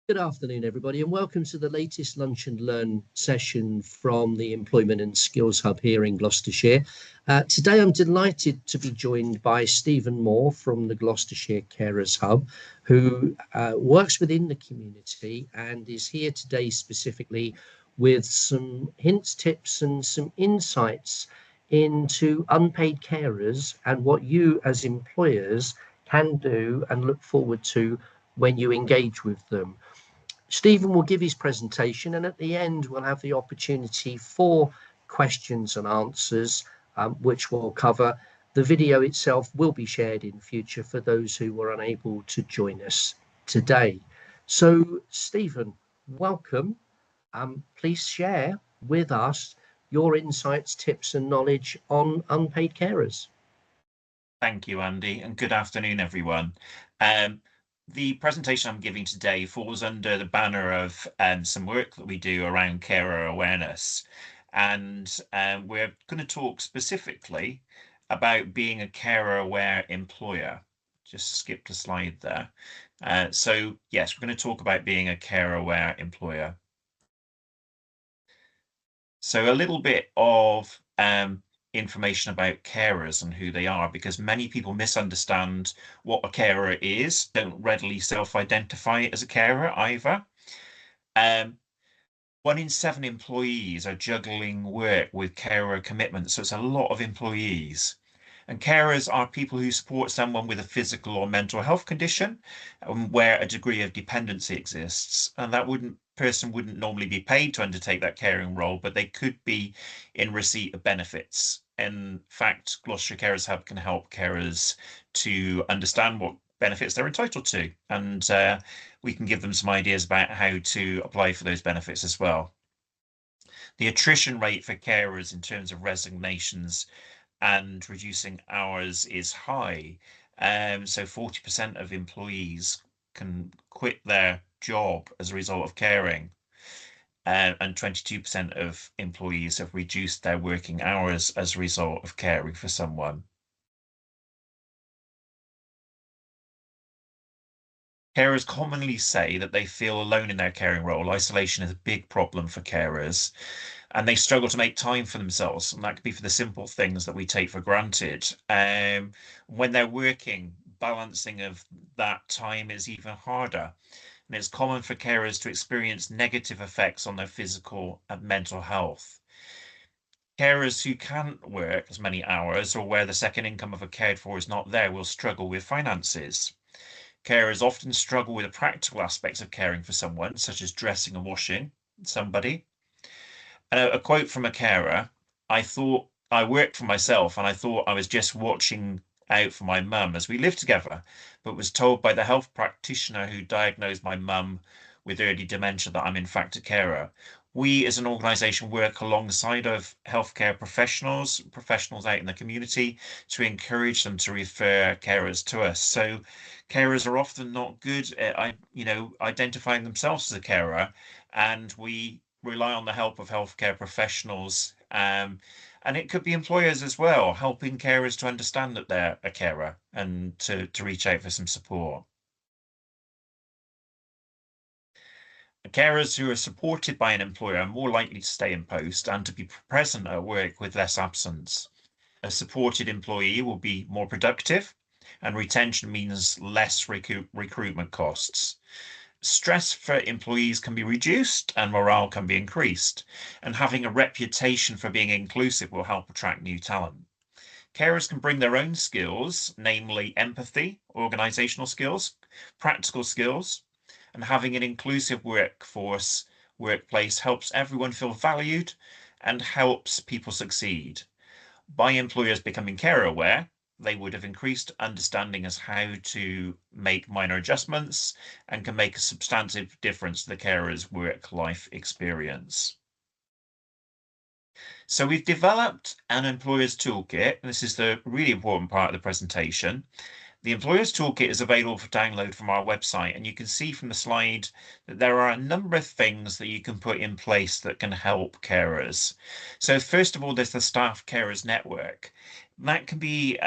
Good afternoon, everybody, and welcome to the latest Lunch and Learn session from the Employment and Skills Hub here in Gloucestershire. Today, I'm delighted to be joined by Stephen Moore from the Gloucestershire Carers Hub, who works within the community and is here today specifically with some hints, tips, and some insights into unpaid carers and what you as employers can do and look forward to when you engage with them. Stephen will give his presentation, and at the end, we'll have the opportunity for questions and answers, which we'll cover. The video itself will be shared in future for those who were unable to join us today. So, Stephen, welcome. Please share with us your insights, tips, and knowledge on unpaid carers. Thank you, Andy, and good afternoon, everyone. The presentation I'm giving today falls under the banner of some work that we do around carer awareness. And we're going to talk specifically about being a carer-aware employer. Just skipped a slide there. So yes, we're going to talk about being a carer-aware employer. So a little bit of information about carers and who they are, because many people misunderstand what a carer is, don't readily self-identify as a carer either. 1 in 7 employees are juggling work with carer commitments, so it's a lot of employees. And carers are people who support someone with a physical or mental health condition where a degree of dependency exists. And that person wouldn't normally be paid to undertake that caring role, but they could be in receipt of benefits. In fact, Gloucestershire Carers Hub can help carers to understand what benefits they're entitled to. And we can give them some ideas about how to apply for those benefits as well. The attrition rate for carers in terms of resignations and reducing hours is high. So 40% of employees can quit their job as a result of caring. And 22% of employees have reduced their working hours as a result of caring for someone. Carers commonly say that they feel alone in their caring role. Isolation is a big problem for carers, and they struggle to make time for themselves. And that could be for the simple things that we take for granted. When they're working, balancing of that time is even harder. And it's common for carers to experience negative effects on their physical and mental health. Carers who can't work as many hours or where the second income of a cared for is not there will struggle with finances. Carers often struggle with the practical aspects of caring for someone, such as dressing and washing somebody. And a quote from a carer: I thought I worked for myself and I thought I was just watching out for my mum as we lived together, but was told by the health practitioner who diagnosed my mum with early dementia that I'm in fact a carer. We as an organisation work alongside of healthcare professionals out in the community to encourage them to refer carers to us. So carers are often not good at, identifying themselves as a carer, and we rely on the help of healthcare professionals. And it could be employers as well, helping carers to understand that they're a carer and to reach out for some support. Carers who are supported by an employer are more likely to stay in post and to be present at work with less absence. A supported employee will be more productive, and retention means less recruitment costs. Stress for employees can be reduced and morale can be increased, and having a reputation for being inclusive will help attract new talent. Carers can bring their own skills, namely empathy, organisational skills, practical skills, and having an inclusive workplace helps everyone feel valued and helps people succeed. By employers becoming carer aware, they would have increased understanding as how to make minor adjustments and can make a substantive difference to the carer's work-life experience. So we've developed an employer's toolkit. This is the really important part of the presentation. The Employer's Toolkit is available for download from our website, and you can see from the slide that there are a number of things that you can put in place that can help carers. So first of all, there's the Staff Carers Network. That can be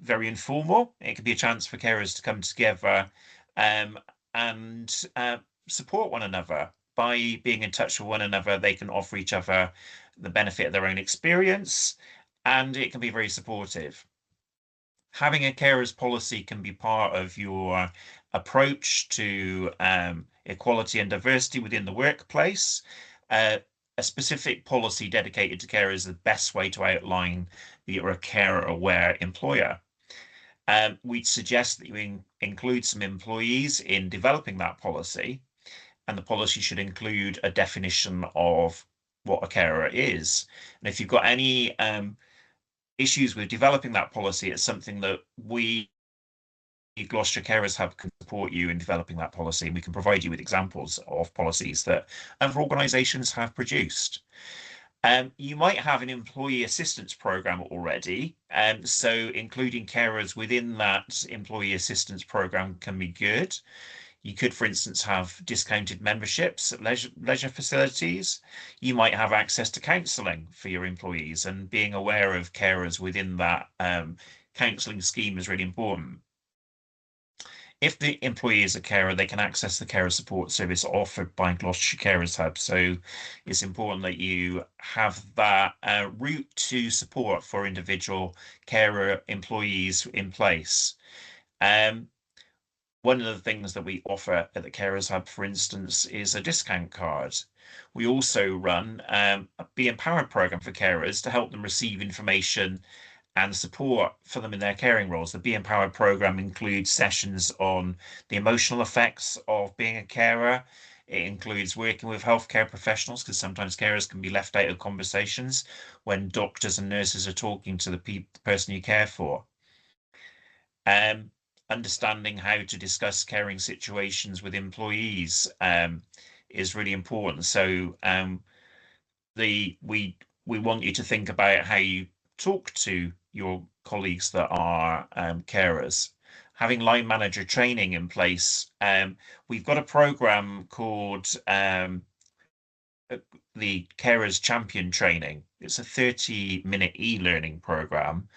very informal. It can be a chance for carers to come together and support one another. By being in touch with one another, they can offer each other the benefit of their own experience, and it can be very supportive. Having a carers policy can be part of your approach to equality and diversity within the workplace. A specific policy dedicated to carers is the best way to outline that you're a carer-aware employer. We'd suggest that you include some employees in developing that policy, and the policy should include a definition of what a carer is. And if you've got any issues with developing that policy, it's something that we, Gloucestershire Carers Hub, can support you in developing that policy. We can provide you with examples of policies that other organisations have produced. You might have an employee assistance programme already, so including carers within that employee assistance programme can be good. You could, for instance, have discounted memberships at leisure facilities. You might have access to counselling for your employees, and being aware of carers within that counselling scheme is really important. If the employee is a carer, they can access the carer support service offered by Gloucestershire Carers Hub. So it's important that you have that route to support for individual carer employees in place. One of the things that we offer at the Carers Hub, for instance, is a discount card. We also run a Be Empowered program for carers to help them receive information and support for them in their caring roles. The Be Empowered program includes sessions on the emotional effects of being a carer. It includes working with healthcare professionals, because sometimes carers can be left out of conversations when doctors and nurses are talking to the person you care for. Understanding how to discuss caring situations with employees is really important. So we want you to think about how you talk to your colleagues that are carers. Having line manager training in place. We've got a program called the Carers Champion Training. It's a 30-minute e-learning program.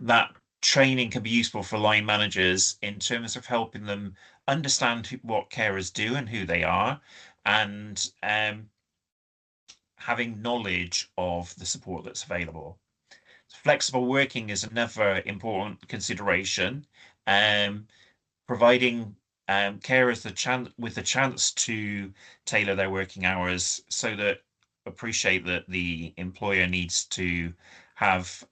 That training can be useful for line managers in terms of helping them understand what carers do and who they are, and having knowledge of the support that's available. Flexible working is another important consideration. Providing carers with the chance to tailor their working hours, so that appreciate that the employer needs to have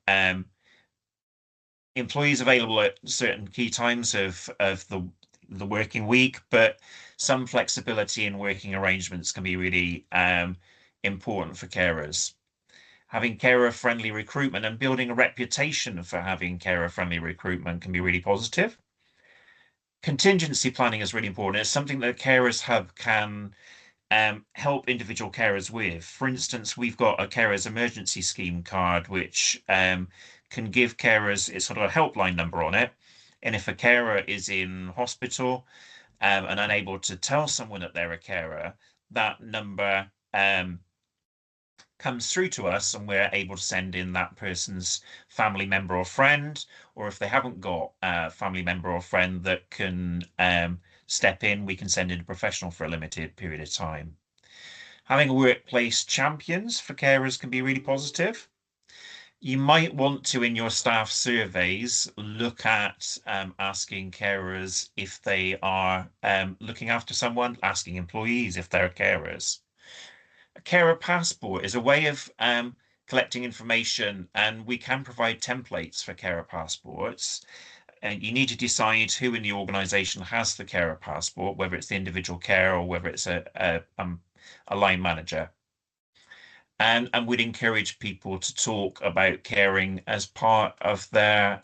employees available at certain key times of the working week, but some flexibility in working arrangements can be really important for carers. Having carer-friendly recruitment and building a reputation for having carer-friendly recruitment can be really positive. Contingency planning is really important. It's something that Carers Hub can help individual carers with. For instance, we've got a carers emergency scheme card, which can give carers, it's sort of a helpline number on it. And if a carer is in hospital and unable to tell someone that they're a carer, that number comes through to us, and we're able to send in that person's family member or friend, or if they haven't got a family member or friend that can step in, we can send in a professional for a limited period of time. Having workplace champions for carers can be really positive. You might want to, in your staff surveys, look at asking carers if they are looking after someone, asking employees if they're carers. A carer passport is a way of collecting information, and we can provide templates for carer passports. And you need to decide who in the organisation has the carer passport, whether it's the individual carer or whether it's a line manager. And we'd encourage people to talk about caring as part of their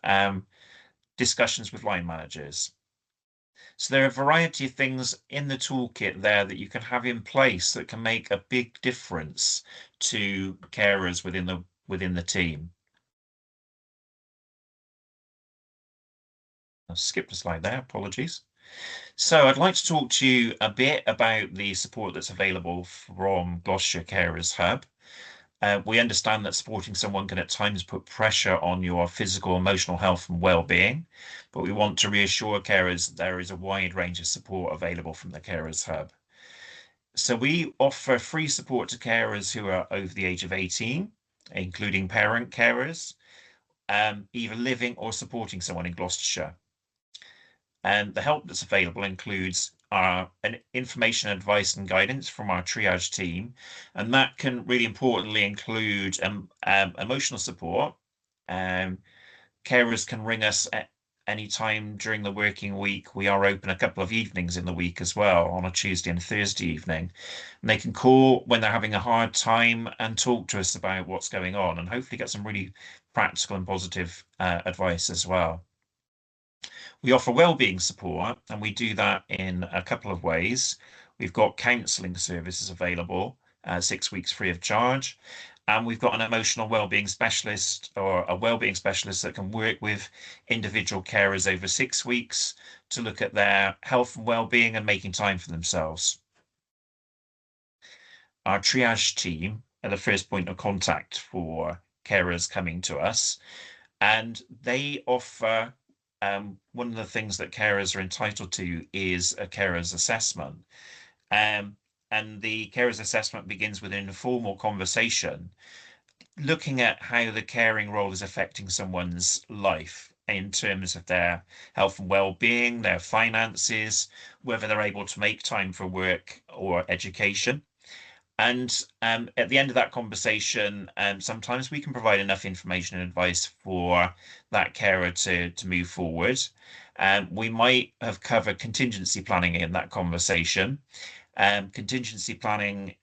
discussions with line managers. So there are a variety of things in the toolkit there that you can have in place that can make a big difference to carers within the team. I skipped a slide there, apologies. So I'd like to talk to you a bit about the support that's available from Gloucestershire Carers Hub. We understand that supporting someone can at times put pressure on your physical, emotional health and well-being, but we want to reassure carers that there is a wide range of support available from the Carers Hub. So we offer free support to carers who are over the age of 18, including parent carers, either living or supporting someone in Gloucestershire. And the help that's available includes an information, advice, and guidance from our triage team. And that can really importantly include emotional support. Carers can ring us at any time during the working week. We are open a couple of evenings in the week as well, on a Tuesday and Thursday evening. And they can call when they're having a hard time and talk to us about what's going on, and hopefully get some really practical and positive advice as well. We offer wellbeing support, and we do that in a couple of ways. We've got counselling services available, 6 weeks free of charge. And we've got an emotional wellbeing specialist, or a wellbeing specialist, that can work with individual carers over 6 weeks to look at their health and wellbeing and making time for themselves. Our triage team are the first point of contact for carers coming to us, and they offer one of the things that carers are entitled to is a carers assessment. And the carers assessment begins with an informal conversation, looking at how the caring role is affecting someone's life in terms of their health and well-being, their finances, whether they're able to make time for work or education. And at the end of that conversation, sometimes we can provide enough information and advice for that carer to move forward. We might have covered contingency planning in that conversation. Contingency planning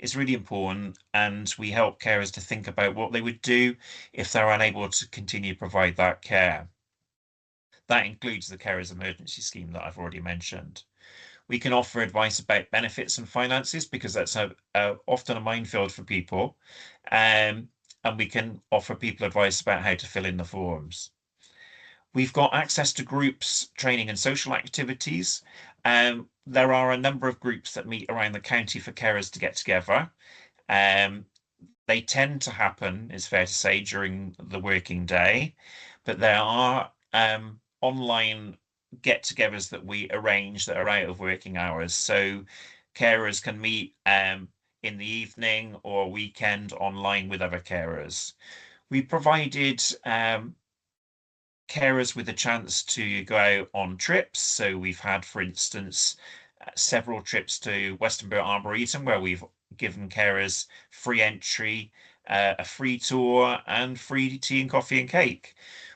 is really important, and we help carers to think about what they would do if they're unable to continue to provide that care. That includes the carers emergency scheme that I've already mentioned. We can offer advice about benefits and finances, because that's often a minefield for people. And we can offer people advice about how to fill in the forms. We've got access to groups, training and social activities. There are a number of groups that meet around the county for carers to get together. They tend to happen, it's fair to say, during the working day, but there are online get-togethers that we arrange that are out of working hours, so carers can meet in the evening or weekend online with other carers. We provided carers with a chance to go out on trips, so we've had, for instance, several trips to Westonbirt Arboretum, where we've given carers free entry, a free tour, and free tea and coffee and cake.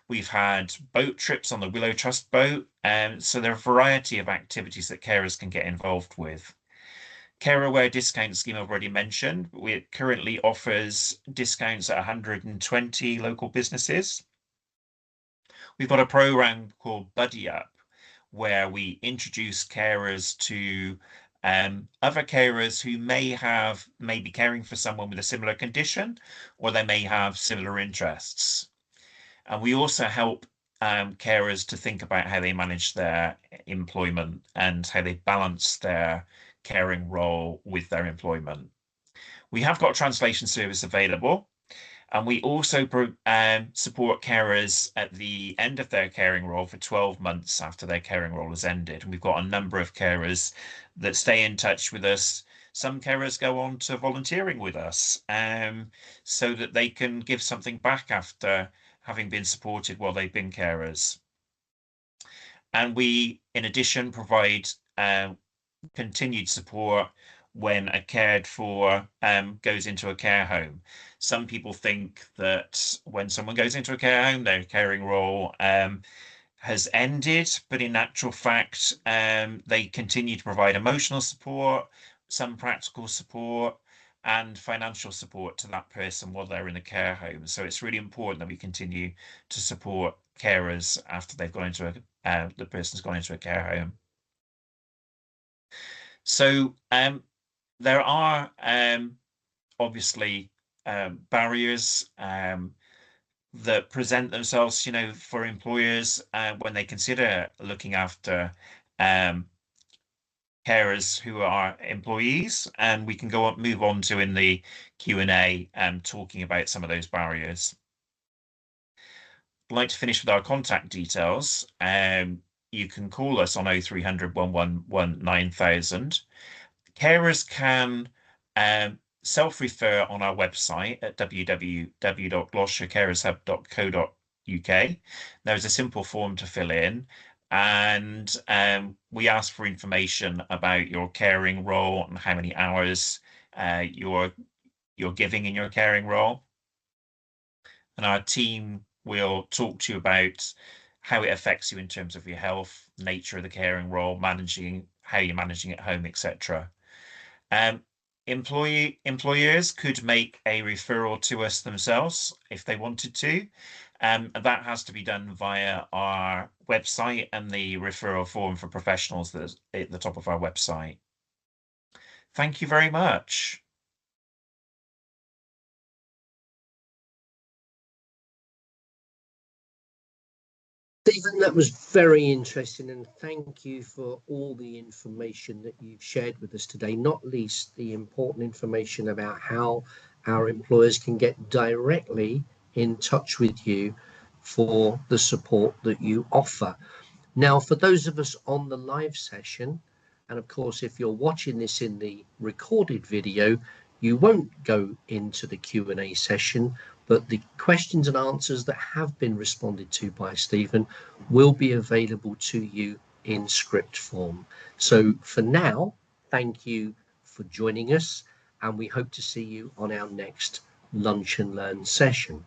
We've had boat trips on the Willow Trust boat, so there are a variety of activities that carers can get involved with. Carer Aware discount scheme I've already mentioned. It currently offers discounts at 120 local businesses. We've got a program called Buddy Up, where we introduce carers to other carers who may be caring for someone with a similar condition, or they may have similar interests. And we also help carers to think about how they manage their employment and how they balance their caring role with their employment. We have got a translation service available, and we also support carers at the end of their caring role for 12 months after their caring role has ended. And we've got a number of carers that stay in touch with us. Some carers go on to volunteering with us, so that they can give something back after having been supported while they've been carers. And we, in addition, provide continued support when a cared for goes into a care home. Some people think that when someone goes into a care home, their caring role has ended, but in actual fact, they continue to provide emotional support, some practical support, and financial support to that person while they're in the care home. So it's really important that we continue to support carers after they've gone into the person's gone into a care home. So there are obviously barriers that present themselves, for employers when they consider looking after carers who are employees, and we can move on to in the Q&A talking about some of those barriers. I'd like to finish with our contact details. You can call us on 0300 111 9000. Carers can self-refer on our website at www.gloucestershirecarershub.co.uk. There's a simple form to fill in, and we ask for information about your caring role and how many hours you're giving in your caring role. And our team will talk to you about how it affects you in terms of your health, nature of the caring role, how you're managing at home, etc. Employers could make a referral to us themselves if they wanted to. That has to be done via our website and the referral form for professionals that's at the top of our website. Thank you very much. Stephen, that was very interesting, and thank you for all the information that you've shared with us today, not least the important information about how our employers can get directly in touch with you for the support that you offer. Now, for those of us on the live session, and of course, if you're watching this in the recorded video, you won't go into the Q&A session, but the questions and answers that have been responded to by Stephen will be available to you in script form. So for now, thank you for joining us, and we hope to see you on our next Lunch and Learn session.